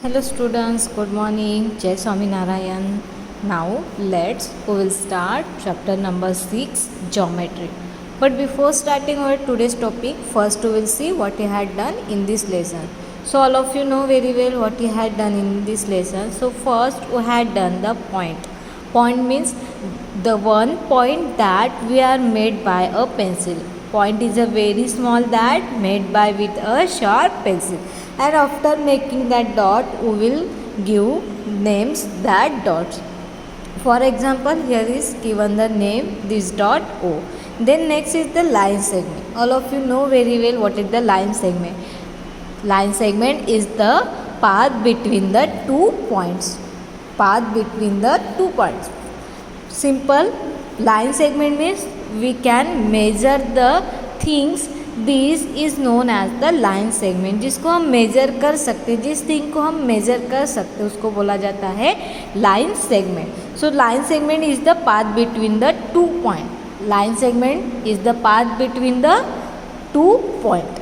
Hello students, good morning. Jai Swami Narayan. Now we will start chapter number 6, geometry. But before starting our today's topic, first we will see what we had done in this lesson. So all of you know very well what we had done in this lesson. So first we had done the point. Point means the one point that we are made by a pencil. Point is a very small that made by with a sharp pencil. And after making that dot we will give names that dots. For example, here is given the name this dot O. Then next is the line segment. All of you know very well what is the line segment. Line segment is the path between the 2 points. Path between the 2 points. Simple. Line segment means we can measure the things. This is known as the line segment. जिसको हम major कर सकते हैं, जिस thing को हम major कर सकते हैं उसको बोला जाता है line segment. So line segment is the path between the 2 point. Line segment is the path between the 2 point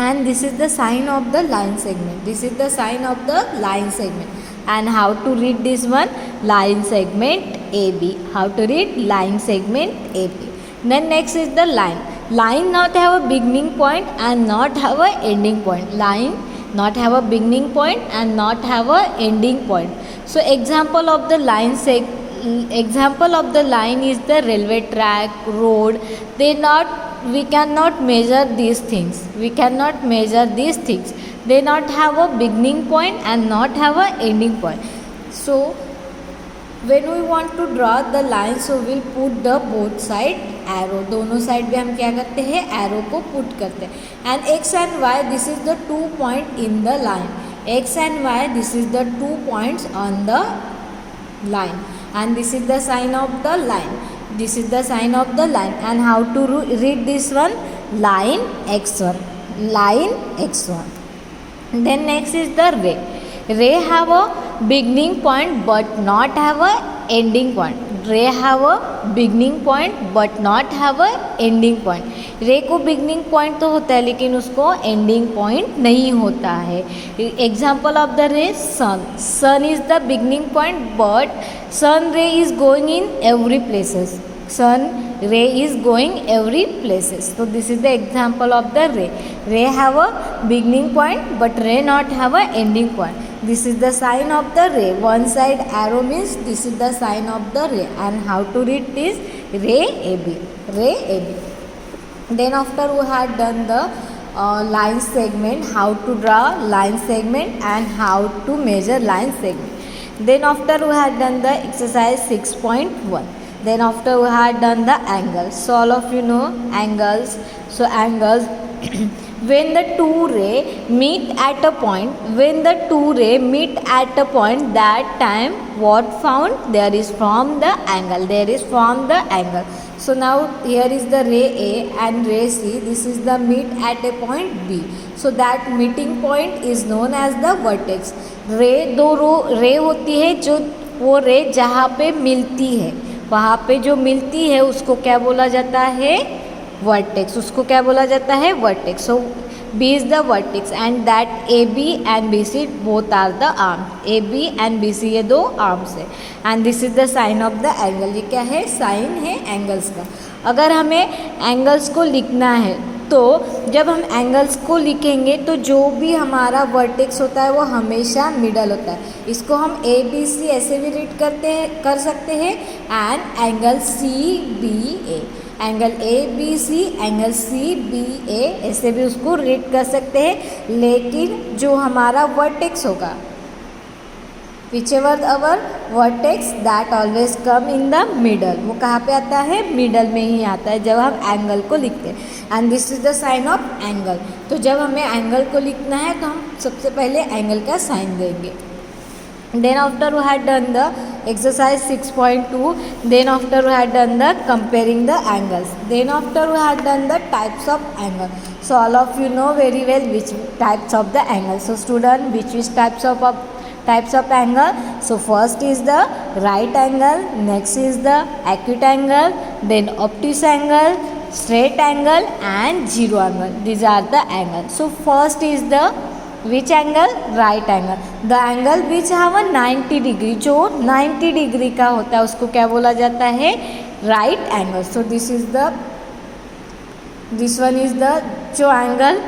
and this is the sign of the line segment. This is the sign of the line segment. And how to read this one? Line segment AB. How to read line segment AB. Then next is the line. Line not have a beginning point and not have a ending point. Line not have a beginning point and not have a ending point. So example of the line example of the line is the railway track, road. We cannot measure these things. We cannot measure these things. They not have a beginning point and not have a ending point. So when we want to draw the line, so we'll put the both side arrow. दोनों side पे हम क्या करते हैं, arrow को put करते हैं. And x and y, this is the 2 point in the line. x and y, this is the 2 points on the line. And this is the sign of the line. This is the sign of the line. And how to read this one? Line x1. Line x1. Then next is the ray. Ray have a beginning point but not have a ending point. रे have a beginning point but not have a ending point. रे को beginning point तो होता है लेकिन उसको ending point नहीं होता है. Example of the ray sun. Sun is the beginning point but sun ray is going in every places. sun ray is going every places. So this is the example of the ray. Ray have a beginning point but ray not have a ending point. This is the sign of the ray. One side arrow means this is the sign of the ray. And how to read this? Ray AB. Ray AB. Then after we had done the line segment, how to draw line segment and how to measure line segment. Then after we had done the exercise 6.1. Then after we had done the angles. So all of you know angles. So angles when the two ray meet at a point, when the two ray meet at a point, that time what found? There is from the angle. There is from the angle. So now here is the ray A and ray C. This is the meet at a point B. So that meeting point is known as the vertex. रे दो रे होती है जो वो रे जहाँ पे मिलती है, वहाँ पे जो मिलती है उसको क्या बोला जाता है? वर्टेक्स. उसको क्या बोला जाता है? Vertex. So B is the vertex and that A B and B C both are the arms. A B and B C ये दो आर्म्स है. And this is the sign of the angle. ये क्या है? Sign है angles का. अगर हमें एंगल्स को लिखना है तो जब हम एंगल्स को लिखेंगे तो जो भी हमारा वर्टेक्स होता है वो हमेशा मिडल होता है. इसको हम ए बी सी ऐसे भी रीड कर सकते हैं. And angle C B A, angle A B C, angle C B A ऐसे भी उसको रीड कर सकते हैं. लेकिन जो हमारा वर्टेक्स होगा, whichever our vertex that always come in the middle, वो कहाँ पे आता है? मिडल में ही आता है जब हम एंगल को लिखते हैं. And this is the sign of angle. तो जब हमें एंगल को लिखना है तो हम सबसे पहले एंगल का साइन देंगे. Then after we had done the exercise 6.2. Then after we had done the comparing the angles. Then after we had done the types of angle. So all of you know very well which types of the angle. So student, which types of angle? So first is the right angle, next is the acute angle, then obtuse angle, straight angle and zero angle. These are the angles. So first is the which angle? Right angle. The angle which have a 90 degree, जो 90 degree का होता है उसको क्या बोला जाता है? Right angle. So this one is the जो एंगल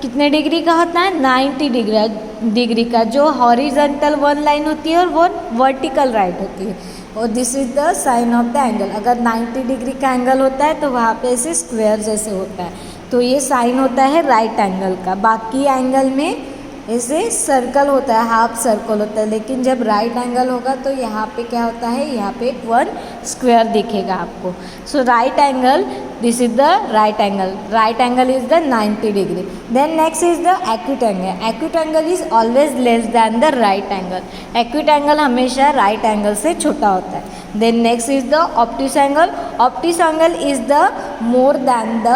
कितने डिग्री का होता है? 90 डिग्री का, जो हॉरिजॉन्टल वन लाइन होती है और वो वर्टिकल राइट होती है। और this is the sign of the angle. अगर 90 डिग्री का एंगल होता है तो वहाँ पे ऐसे स्क्वायर जैसे होता है, तो ये साइन होता है राइट एंगल का। बाकी एंगल में ऐसे सर्कल होता है, हाफ सर्कल होता है, लेकिन जब राइट एंगल होगा तो यहाँ पे क्या होता है? यहाँ पे एक वन स्क्वायर दिखेगा आपको। So right angle, this is the right angle. Right angle is the 90 degree. Then next is the acute angle. Acute angle is always less than the right angle. Acute angle हमेशा right angle से छोटा होता है। Then next is the obtuse angle. Obtuse angle is the more than the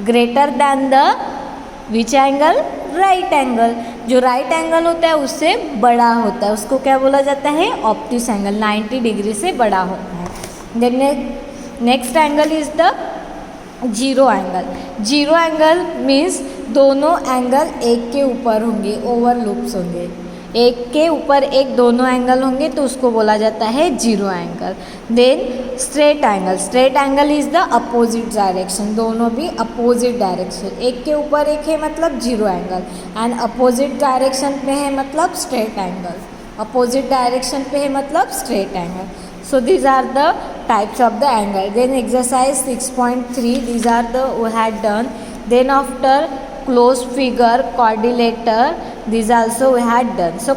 greater than the which angle? Right angle. जो right angle होता है उससे बड़ा होता है, उसको क्या बोला जाता है? Obtuse angle. 90 डिग्री से बड़ा होता है। Then next angle is the zero angle. Zero angle means दोनों एंगल एक के ऊपर होंगे, ओवरलैप्स होंगे, एक के ऊपर एक दोनों एंगल होंगे, तो उसको बोला जाता है zero angle. Then straight angle. Straight angle is the opposite direction, दोनों भी अपोजिट डायरेक्शन, एक के ऊपर एक है मतलब zero angle, and opposite direction पे है मतलब स्ट्रेट एंगल। अपोजिट डायरेक्शन पे है मतलब straight angle. So these are the types of the angle. Then exercise 6.3, these are the we had done. Then after closed figure, quadrilateral, these also we had done. So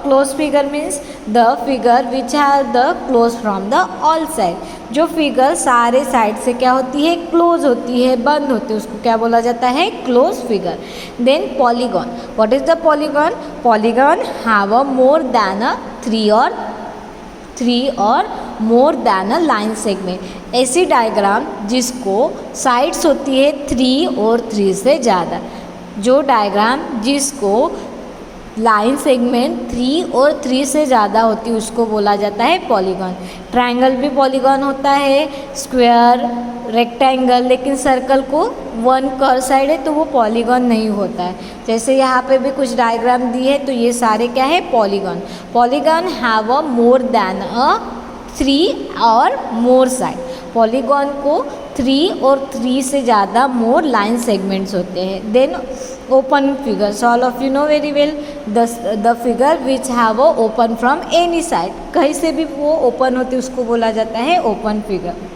closed figure means the figure which have the close from the all side. जो figure सारे side से क्या होती है? Close होती है, बंद होती है, उसको क्या बोला जाता है? Close figure. Then polygon. What is the polygon? Polygon have a more than a three और more than a line segment. ऐसी डायग्राम जिसको साइड्स होती है 3 और 3 से ज़्यादा, जो डायग्राम जिसको लाइन सेगमेंट 3 और 3 से ज़्यादा होती है उसको बोला जाता है पॉलीगॉन। ट्रायंगल भी पॉलीगॉन होता है, स्क्वायर, रेक्टेंगल, लेकिन सर्कल को वन कर्व साइड है तो वो पॉलीगॉन नहीं होता है। जैसे यहाँ पे भी कुछ डायग्राम दी है तो ये सारे क्या है? Polygon. Polygon have a more than अ 3 और मोर साइड। पॉलीगॉन को 3 और 3 से ज़्यादा मोर लाइन सेगमेंट्स होते हैं। Then open figure, so all of you know very well the figure which have a open from any side, कहीं से भी वो ओपन होती है उसको बोला जाता है open figure.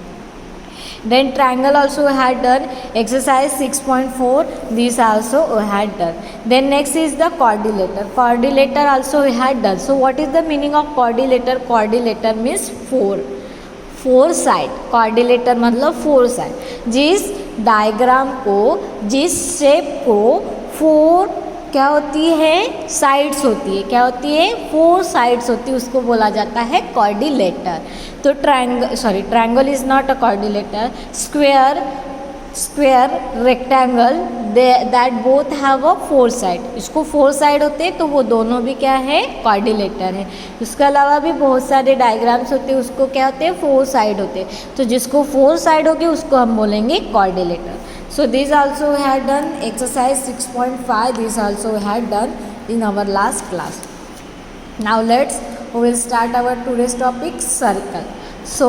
Then triangle also we had done. Exercise 6.4, this also we had done. Then next is the quadrilateral. Quadrilateral also we had done. So what is the meaning of quadrilateral? Quadrilateral means four side. quadrilateral मतलब 4 side. जिस diagram को, जिस shape को 4 क्या होती है? Sides होती है। क्या होती है? 4 साइड्स होती है, उसको बोला जाता है क्वाड्रिलेटर। तो triangle is not a quadrilateral. Square, rectangle, that both have a 4 side. इसको 4 साइड होते हैं तो वो दोनों भी क्या है? क्वाड्रिलेटर है। उसके अलावा भी बहुत सारे डायग्राम्स होते हैं, उसको क्या होते हैं? 4 साइड होते हैं। तो जिसको 4 साइड होगी उसको हम बोलेंगे quadrilateral. So this also we had done. Exercise 6.5, this also we had done in our last class. Now we will start our today's topic, circle. So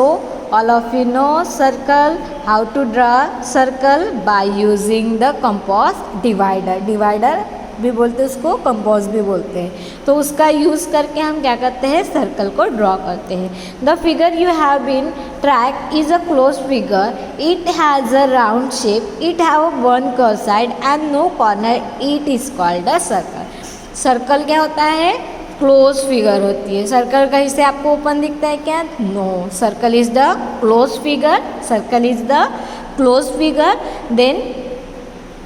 all of you know circle, how to draw circle by using the compass divider. Divider भी बोलते हैं उसको, compass भी बोलते हैं। तो उसका use करके हम क्या करते हैं? सर्कल को ड्रॉ करते हैं। The figure you have been track is a close figure, it has a round shape, it have one curve side and no corner, it is called a circle. Circle क्या होता है? Close figure होती है। Circle कहीं से आपको open दिखता है क्या? No, circle is the close figure. Circle is the close figure. Then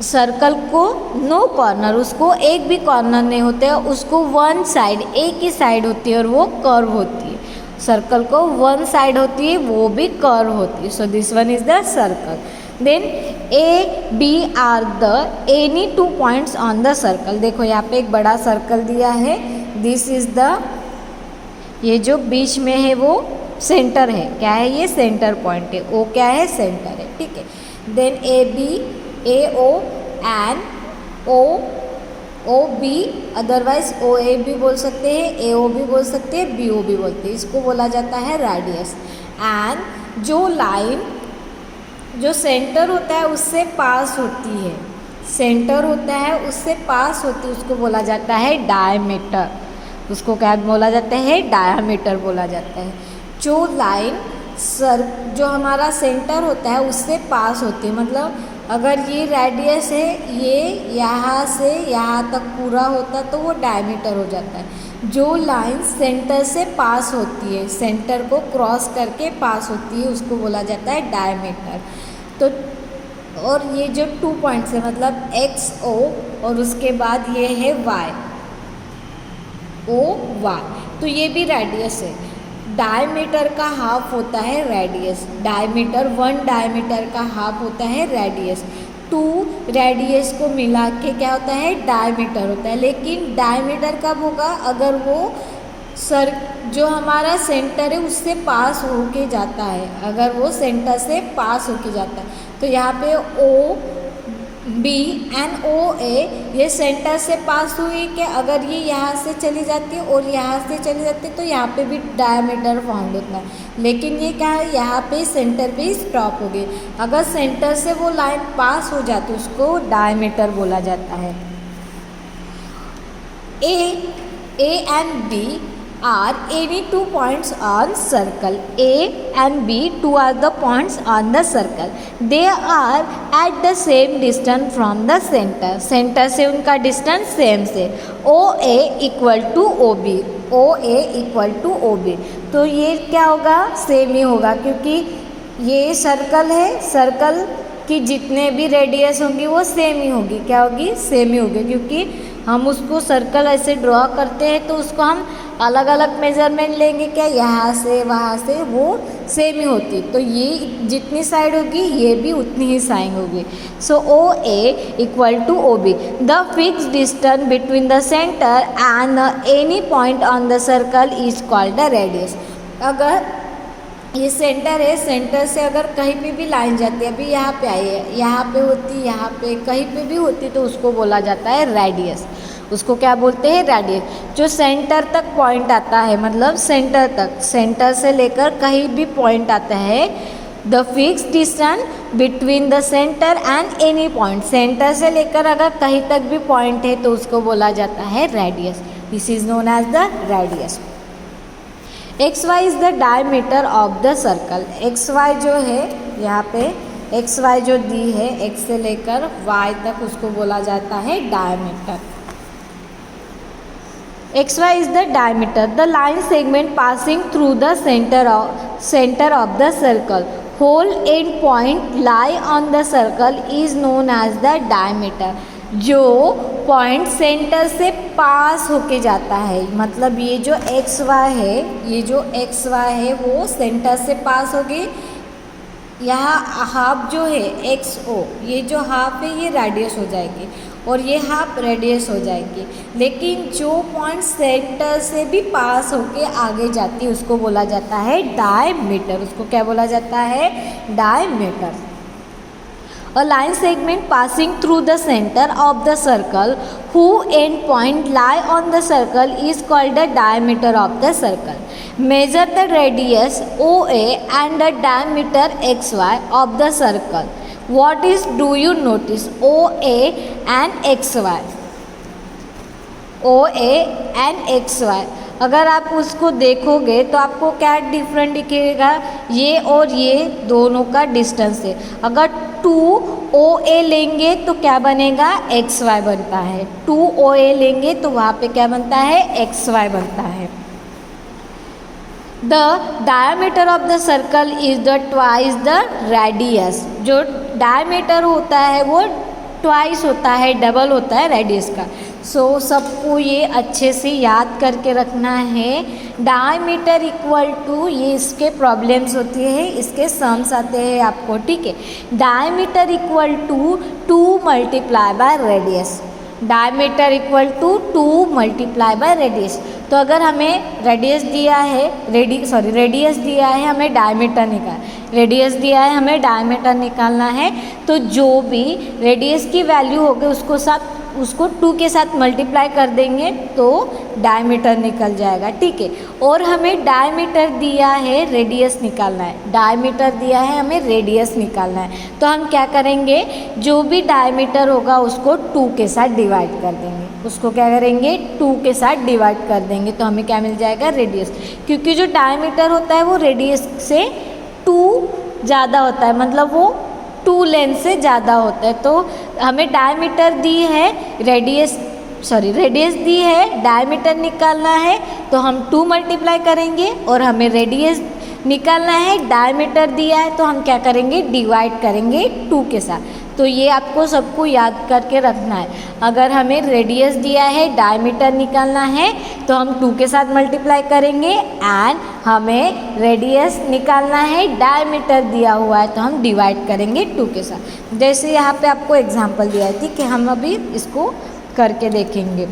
circle को नो कॉर्नर, उसको एक भी कॉर्नर नहीं होते हैं, उसको वन साइड, एक ही साइड होती है और वो कर्व होती है। सर्कल को वन साइड होती है, वो भी कर्व होती है। So this one is the circle. Then A B are the any 2 points on the circle. देखो यहाँ पे एक बड़ा सर्कल दिया है, दिस इज द, ये जो बीच में है वो सेंटर है। क्या है? ये सेंटर पॉइंट है। ओ क्या है? सेंटर है, ठीक है। Then A B, A O and O O B, otherwise O A भी बोल सकते हैं, ए ओ भी बोल सकते हैं, बी ओ भी बोलते हैं, इसको बोला जाता है रेडियस। एंड जो लाइन जो सेंटर होता है उससे पास होती है, सेंटर होता है उससे पास होती है, उसको बोला जाता है डायमीटर। उसको क्या बोला जाता है? डायमीटर बोला जाता है। जो लाइन जो हमारा सेंटर होता है उससे पास होती है, मतलब अगर ये रेडियस है, ये यहाँ से यहाँ तक पूरा होता तो वो डायमीटर हो जाता है। जो लाइन सेंटर से पास होती है, सेंटर को क्रॉस करके पास होती है, उसको बोला जाता है डायमीटर। तो और ये जो 2 पॉइंट्स है, मतलब एक्स ओ और उसके बाद ये है वाई, ओ वाई, तो ये भी रेडियस है। डायमीटर का हाफ होता है रेडियस, डायमीटर 1 डायमीटर का हाफ होता है रेडियस। 2 रेडियस को मिला के क्या होता है? डायमीटर होता है। लेकिन डायमीटर कब होगा? अगर वो जो हमारा सेंटर है उससे पास होके जाता है, अगर वो सेंटर से पास होके जाता है। तो यहाँ पे ओ बी एंड ओ ए ये सेंटर से पास हुई कि अगर ये यहाँ से चली जाती है और यहाँ से चली जाती है तो यहाँ पे भी डायमीटर फाउंड होता है। लेकिन ये क्या है? यहाँ पे सेंटर पे स्टॉप हो गई। अगर सेंटर से वो लाइन पास हो जाती है उसको डायमीटर बोला जाता है। A and B are any 2 points on circle. A and B, 2 are the points on the circle. They are at the same distance from the center. Center से उनका distance same से OA equal to OB. OA equal to OB. तो ये क्या होगा? Same ही होगा, क्योंकि ये सर्कल है, सर्कल की जितने भी रेडियस होंगी वो सेम ही होगी। क्या होगी? सेम ही होगी, क्योंकि हम उसको सर्कल ऐसे ड्रॉ करते हैं तो उसको हम अलग अलग मेजरमेंट लेंगे, क्या यहाँ से वहाँ से, वो सेम ही होती। तो ये जितनी साइड होगी ये भी उतनी ही साइड होगी। So O A equal to O B. The fix distance between the centre and any point on the circle is called the radius. अगर ये सेंटर है, सेंटर से अगर कहीं पे भी लाइन जाती है, अभी यहाँ पे आई है, यहाँ पे होती, यहाँ पे कहीं पे भी होती, तो उसको बोला जाता है रेडियस। उसको क्या बोलते हैं? रेडियस। जो सेंटर तक पॉइंट आता है, मतलब सेंटर तक, सेंटर से लेकर कहीं भी पॉइंट आता है, the fix distance between the centre and any point, centre से लेकर अगर कहीं तक भी पॉइंट है तो उसको बोला जाता है radius. This is known as the radius. X Y is the diameter of the circle. X Y जो है यहाँ पे, एक्स वाई जो दी है एक्स से लेकर वाई तक, उसको बोला जाता है diameter. X Y is the diameter. The line segment passing through the centre of the circle, whole end point lie on the circle is known as the diameter. जो पॉइंट सेंटर से pass होके जाता है, मतलब ये जो x Y है, ये जो एक्स वाई है वो सेंटर से पास होगी। यहाँ हाफ जो है एक्स ओ, ये जो हाफ है ये रेडियस हो जाएगी और ये हाफ रेडियस हो जाएगी। लेकिन जो पॉइंट सेंटर से भी पास होके आगे जाती है उसको बोला जाता है डायमीटर। उसको क्या बोला जाता है? Diameter. A line segment passing through the center of the circle, whose end point lie on the circle, is called the diameter of the circle. Measure the radius OA and the diameter XY of the circle. What is do you notice? OA and XY. OA and XY. अगर आप उसको देखोगे तो आपको क्या different दिखेगा? ये और ये दोनों का डिस्टेंस है। अगर 2OA लेंगे तो क्या बनेगा? XY बनता है। 2OA लेंगे तो वहाँ पे क्या बनता है? XY बनता है। The diameter of the circle is the twice the radius. जो डायमीटर होता है वो ट्वाइस होता है, डबल होता है रेडियस का। सो सबको ये अच्छे से याद करके रखना है। डायमीटर इक्वल टू, ये इसके प्रॉब्लम्स होती है, इसके सम्स आते हैं आपको, ठीक है। Diameter equal to 2 multiply by radius. Diameter equal to 2 multiply by radius. तो अगर हमें रेडियस दिया है, रेडियस दिया है, हमें डायमीटर रेडियस दिया है, हमें डायमीटर निकालना है, तो जो भी रेडियस की वैल्यू होगी उसको साथ उसको 2 के साथ मल्टीप्लाई कर देंगे तो डायमीटर निकल जाएगा, ठीक है। और हमें डायमीटर दिया है, रेडियस निकालना है, डायमीटर दिया है हमें, रेडियस निकालना है। तो हम क्या करेंगे, जो भी डायमीटर होगा उसको 2 के साथ डिवाइड कर देंगे, उसको क्या करेंगे 2 के साथ डिवाइड कर देंगे तो हमें क्या मिल जाएगा, रेडियस। क्योंकि जो डायमीटर होता है वो रेडियस से 2 ज़्यादा होता है, मतलब वो 2 लेंथ से ज़्यादा होता है। तो हमें डायमीटर दी है, रेडियस दी है, डायमीटर निकालना है तो हम 2 मल्टीप्लाई करेंगे, और हमें रेडियस निकालना है, डायमीटर दिया है तो हम क्या करेंगे, डिवाइड करेंगे 2 के साथ। तो ये आपको सबको याद करके रखना है। अगर हमें रेडियस दिया है, डायमीटर निकालना है तो हम 2 के साथ मल्टीप्लाई करेंगे, एंड हमें रेडियस निकालना है, डायमीटर दिया हुआ है तो हम डिवाइड करेंगे 2 के साथ। जैसे यहाँ पे आपको एग्जांपल दिया है, ठीक है, हम अभी इसको करके देखेंगे।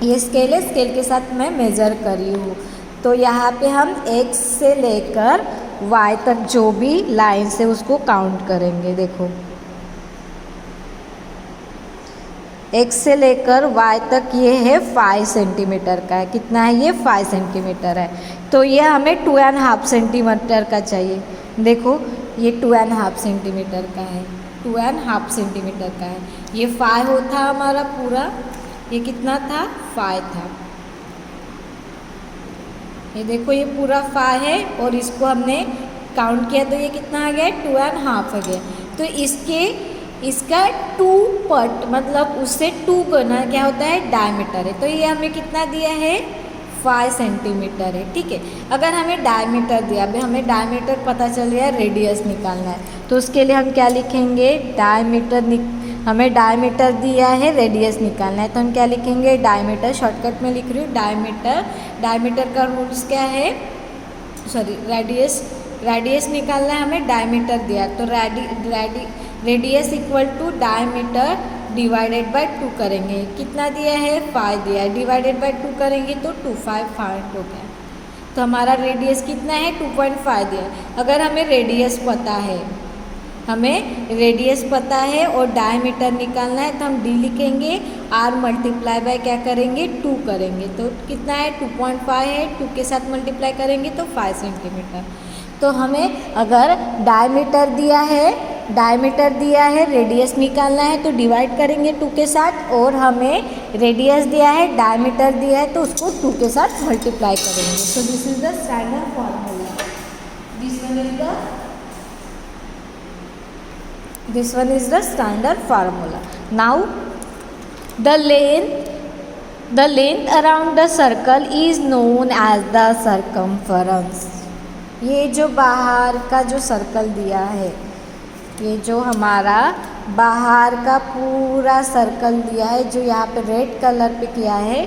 ये स्केल है, स्केल के साथ मैं मेज़र करी हूँ। तो यहाँ पे हम x से लेकर y तक जो भी लाइन से उसको काउंट करेंगे। देखो x से लेकर y तक ये है 5 सेंटीमीटर का है। कितना है ये, 5 सेंटीमीटर है। तो ये हमें 2.5 सेंटीमीटर का चाहिए। देखो ये 2.5 सेंटीमीटर का है, 2.5 सेंटीमीटर का है। ये 5 होता हमारा पूरा, ये कितना था, 5 था। ये देखो ये पूरा 5 है और इसको हमने काउंट किया तो ये कितना आ गया, 2.5 आ गया। तो इसका 2 पट मतलब उससे 2 गुना क्या होता है, डायमीटर है। तो ये हमें कितना दिया है, 5 सेंटीमीटर है, ठीक है। अगर हमें डायमीटर दिया, अभी हमें डायमीटर पता चल गया, रेडियस निकालना है तो उसके लिए हम क्या लिखेंगे, हमें डायमीटर दिया है, रेडियस निकालना है तो हम क्या लिखेंगे, डायमीटर। शॉर्टकट में लिख रही हूँ डायमीटर का रूल्स क्या है, रेडियस निकालना है हमें, डायमीटर दिया तो radius equal to diameter divided by 2 करेंगे। कितना दिया है, 5 दिया है, डिवाइडेड बाय 2 करेंगे तो 5 हो गया। तो हमारा रेडियस कितना है, 2.5 दिया है। अगर हमें रेडियस पता है और डायमीटर निकालना है तो हम d लिखेंगे, r मल्टीप्लाई बाय क्या करेंगे, 2 करेंगे। तो कितना है, 2.5 है, 2 के साथ मल्टीप्लाई करेंगे तो 5 सेंटीमीटर। तो हमें अगर डायमीटर दिया है, रेडियस निकालना है तो डिवाइड करेंगे 2 के साथ, और हमें रेडियस दिया है, डायमीटर दिया है तो उसको 2 के साथ मल्टीप्लाई करेंगे। So this is the standard formula, this one is the standard formula. Now the length around the circle is known as the circumference. ये जो बाहर का जो सर्कल दिया है, ये जो हमारा बाहर का पूरा सर्कल दिया है, जो यहाँ पे रेड कलर पे किया है,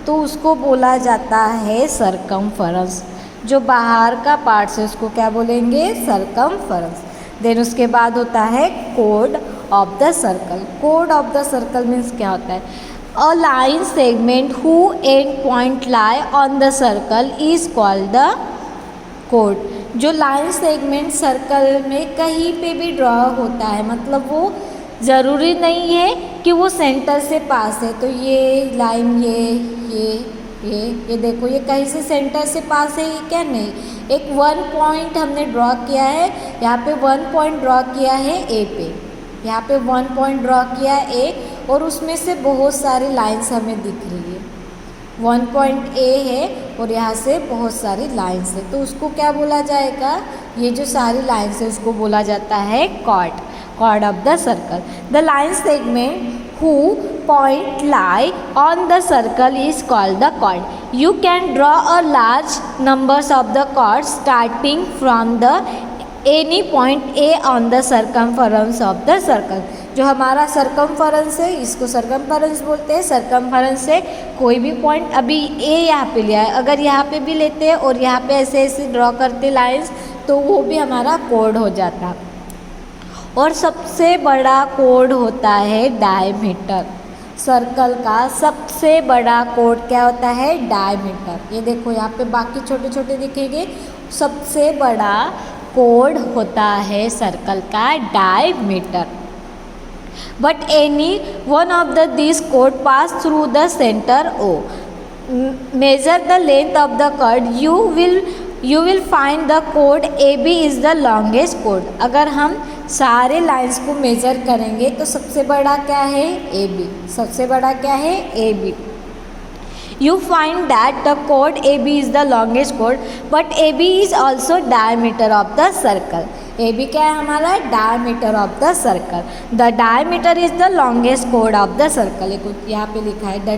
तो उसको बोला जाता है सरकमफेरेंस। जो बाहर का पार्ट है उसको क्या बोलेंगे, सरकमफेरेंस। देन उसके बाद होता है code of the circle. Code of the circle means क्या होता है, अ line segment who and point lie on the circle is called the code. जो लाइन सेगमेंट सर्कल में कहीं पे भी ड्रॉ होता है, मतलब वो ज़रूरी नहीं है कि वो सेंटर से पास है। तो ये लाइन ये देखो, ये कहीं से सेंटर से पास है, ये क्या नहीं, एक 1 पॉइंट हमने ड्रॉ किया है, यहाँ पे 1 पॉइंट ड्रॉ किया है ए पे, यहाँ पे 1 पॉइंट ड्रॉ किया है ए, और उसमें से बहुत सारी लाइंस हमें दिख रही है। 1 पॉइंट ए है और यहाँ से बहुत सारी लाइंस है, तो उसको क्या बोला जाएगा, ये जो सारी लाइंस है उसको बोला जाता है chord of the circle. The line segment who point lie on the circle is called the chord. You can draw a large numbers of the chords starting from the any point A on the circumference of the circle. जो हमारा circumference है इसको circumference बोलते हैं। Circumference से कोई भी point, अभी ए यहाँ पे लिया है, अगर यहाँ पे भी लेते हैं और यहाँ पे ऐसे ड्रॉ करते लाइंस तो वो भी हमारा कोड हो जाता। और सबसे बड़ा कोड होता है डायमीटर। सर्कल का सबसे बड़ा कोड क्या होता है, डायमीटर। ये देखो यहाँ पे बाकी छोटे छोटे दिखेंगे, सबसे बड़ा कोड होता है सर्कल का diameter. but any one of these chord pass through the center O. Measure the length of the chord. You will find the chord AB is the longest chord. अगर हम सारे लाइंस को major करेंगे तो सबसे बड़ा क्या है AB. सबसे बड़ा क्या है AB. You find that the chord AB is the longest chord, but AB is also diameter of the circle. AB क्या है हमारा diameter of the circle. The diameter is the longest chord of the circle. यहाँ पे लिखा है the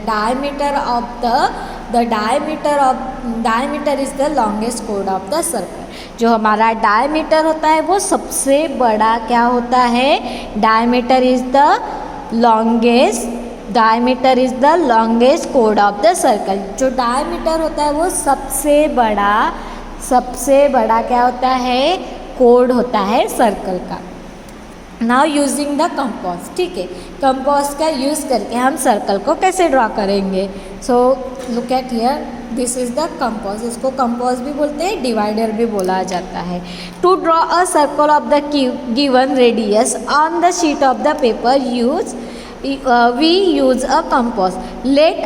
diameter is the longest chord of the circle. जो हमारा diameter होता है वो सबसे बड़ा क्या होता है. Diameter is the longest chord of the circle. जो diameter होता है वो सबसे बड़ा क्या होता है कोड होता है सर्कल का. Now using the compass. ठीक है, कंपास का यूज़ करके हम सर्कल को कैसे ड्रॉ करेंगे. So look at here, this is the compass. इसको कंपास भी बोलते हैं, डिवाइडर भी बोला जाता है. To draw a circle of the given radius on the sheet of the paper we use a compass. Let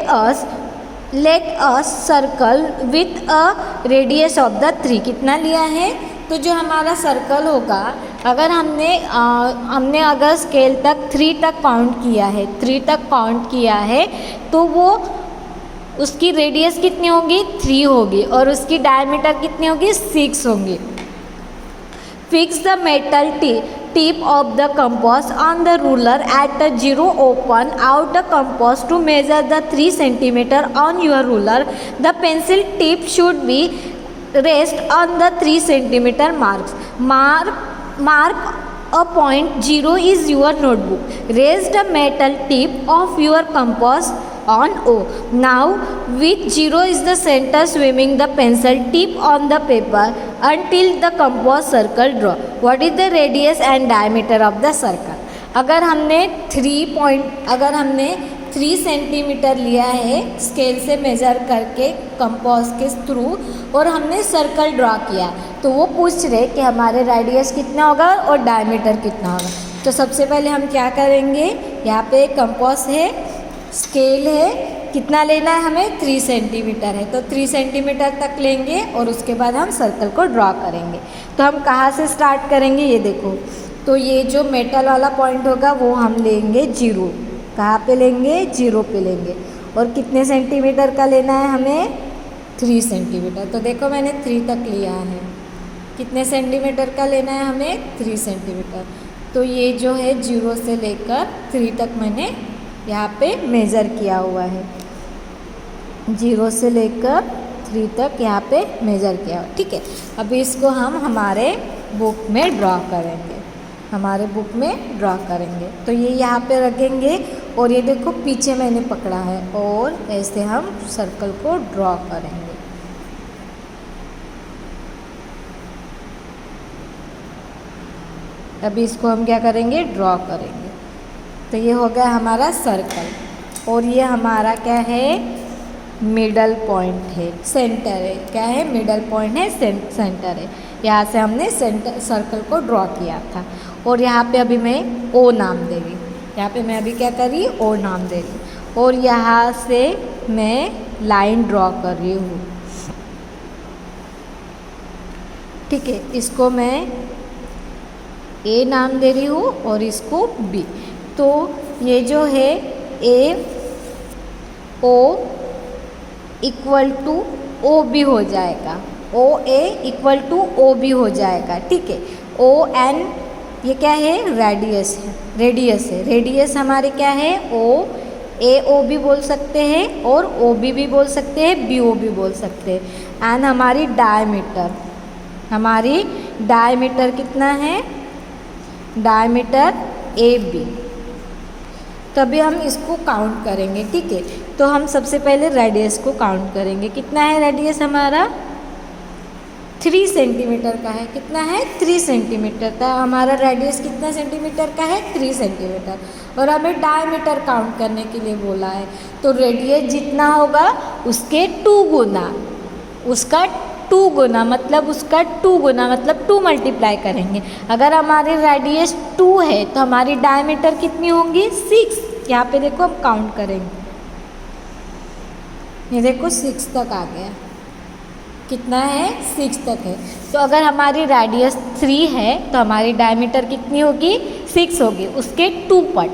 us circle with a radius of the 3. कितना लिया है. तो जो हमारा सर्कल होगा, अगर हमने अगर स्केल तक 3 तक काउंट किया है तो वो उसकी रेडियस कितनी होगी 3 होगी और उसकी डायमीटर कितनी होगी 6 होगी. Fix the metal tip of the compass on the ruler at the 0. Open out the compass to measure the 3 centimeter on your ruler. The pencil tip should be rest on the 3 centimeter marks. Mark a point. 0 is your notebook. Raise the metal tip of your compass on O. Now with 0 is the center, swimming the pencil tip on the paper until the compass circle draw. What is the radius and diameter of the circle? अगर हमने 3 centimetre लिया है scale से measure करके compass के through और हमने circle draw किया, तो वो पूछ रहे कि हमारे रेडियस कितना होगा और डायमीटर कितना होगा. तो सबसे पहले हम क्या करेंगे, यहाँ पे कंपास है, स्केल है, कितना लेना है हमें 3 सेंटीमीटर है, तो 3 सेंटीमीटर तक लेंगे और उसके बाद हम सर्कल को ड्रॉ करेंगे. तो हम कहाँ से स्टार्ट करेंगे, ये देखो. तो ये जो मेटल वाला पॉइंट होगा वो हम लेंगे 0. कहाँ पे लेंगे, 0 पे लेंगे. और कितने सेंटीमीटर का लेना है हमें 3 सेंटीमीटर. तो देखो मैंने 3 तक लिया है. कितने सेंटीमीटर का लेना है हमें 3 सेंटीमीटर. तो ये जो है 0 से लेकर 3 तक मैंने यहाँ पे मेज़र किया हुआ है. 0 से लेकर 3 तक यहाँ पे मेज़र किया हुआ. ठीक है, अभी इसको हम हमारे बुक में ड्रॉ करेंगे. तो ये यहाँ पे रखेंगे और ये देखो पीछे मैंने पकड़ा है और ऐसे हम सर्कल को ड्रॉ करेंगे. अभी इसको हम क्या करेंगे, ड्रॉ करेंगे. तो ये हो गया हमारा सर्कल और ये हमारा क्या है, मिडल पॉइंट है, सेंटर है. क्या है, मिडल पॉइंट है, सेंटर है. यहाँ से हमने सर्कल को ड्रॉ किया था और यहाँ पे अभी मैं ओ नाम दे रही. यहाँ पे मैं अभी क्या कर रही, ओ नाम दे रही और यहाँ से मैं लाइन ड्रॉ कर रही हूँ. ठीक है, इसको मैं ए नाम दे रही हूँ और इसको बी. तो ये जो है A O equal to O B हो जाएगा. O A equal to O B हो जाएगा. ठीक है, ओ एन ये क्या है, रेडियस है. रेडियस हमारे क्या है, ओ ए ओ भी बोल सकते हैं और ओ बी बोल सकते हैं, बी ओ भी बोल सकते हैं. एंड हमारी डायमीटर कितना है, डायमीटर ए बी. तभी हम इसको काउंट करेंगे. ठीक है, तो हम सबसे पहले रेडियस को काउंट करेंगे. कितना है रेडियस हमारा, 3 सेंटीमीटर का है. कितना है, 3 सेंटीमीटर का. हमारा रेडियस कितना सेंटीमीटर का है, 3 सेंटीमीटर. और हमें डायमीटर काउंट करने के लिए बोला है, तो रेडियस जितना होगा उसके 2 गुना, उसका 2 गुना, मतलब उसका 2 गुना, मतलब 2 मल्टीप्लाई करेंगे। अगर हमारी रेडियस 2 है तो हमारी डायमीटर कितनी होंगी 6। यहाँ पे देखो हम काउंट करेंगे, ये देखो 6 तक आ गया, कितना है 6 तक है। तो अगर हमारी रेडियस 3 है तो हमारी डायमीटर कितनी होगी 6 होगी, उसके 2 पट,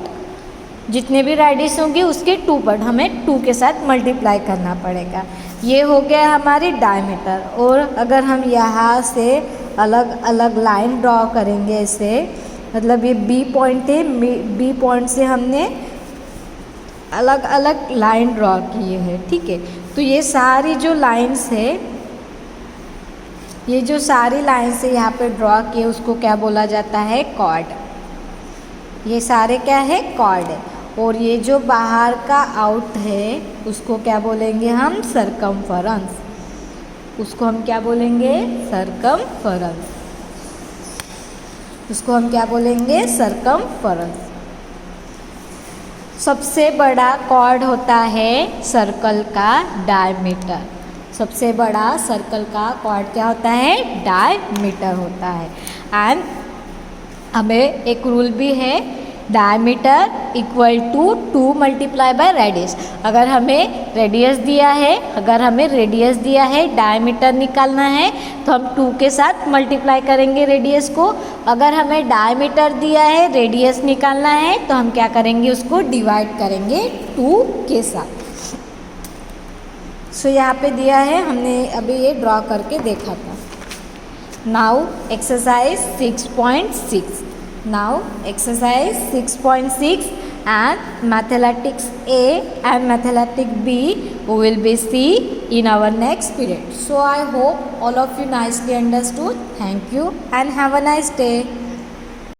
जितने भी रेडियस होंगे उसके 2 पट हमें 2 के साथ मल्टीप्लाई करना पड़ेगा। ये हो गया हमारी डायमीटर। और अगर हम यहाँ से अलग अलग लाइन ड्रॉ करेंगे ऐसे, मतलब ये बी पॉइंट है, बी पॉइंट से हमने अलग अलग लाइन ड्रॉ किए हैं, ठीक है। तो ये सारी जो लाइंस है, ये जो सारी लाइंस है यहाँ पे ड्रॉ किए, उसको क्या बोला जाता है कॉर्ड। ये सारे क्या है कॉर्ड है। और ये जो बाहर का आउट है उसको क्या बोलेंगे हम सरकमफेरेंस, उसको हम क्या बोलेंगे सरकमफेरेंस, उसको हम क्या बोलेंगे सरकमफेरेंस। सबसे बड़ा कॉर्ड होता है सर्कल का डायमीटर, सबसे बड़ा सर्कल का कॉर्ड क्या होता है डायमीटर होता है। एंड हमें एक रूल भी है, diameter equal to 2 multiply by radius. अगर हमें रेडियस दिया है, डायमीटर निकालना है तो हम 2 के साथ मल्टीप्लाई करेंगे रेडियस को। अगर हमें डायमीटर दिया है, रेडियस निकालना है तो हम क्या करेंगे उसको डिवाइड करेंगे 2 के साथ। सो यहाँ पे दिया है, हमने अभी ये ड्रॉ करके देखा था। Now exercise 6.6, now exercise 6.6 and mathematics A and mathematics B we will be see in our next period. So I hope all of you nicely understood. Thank you and have a nice day.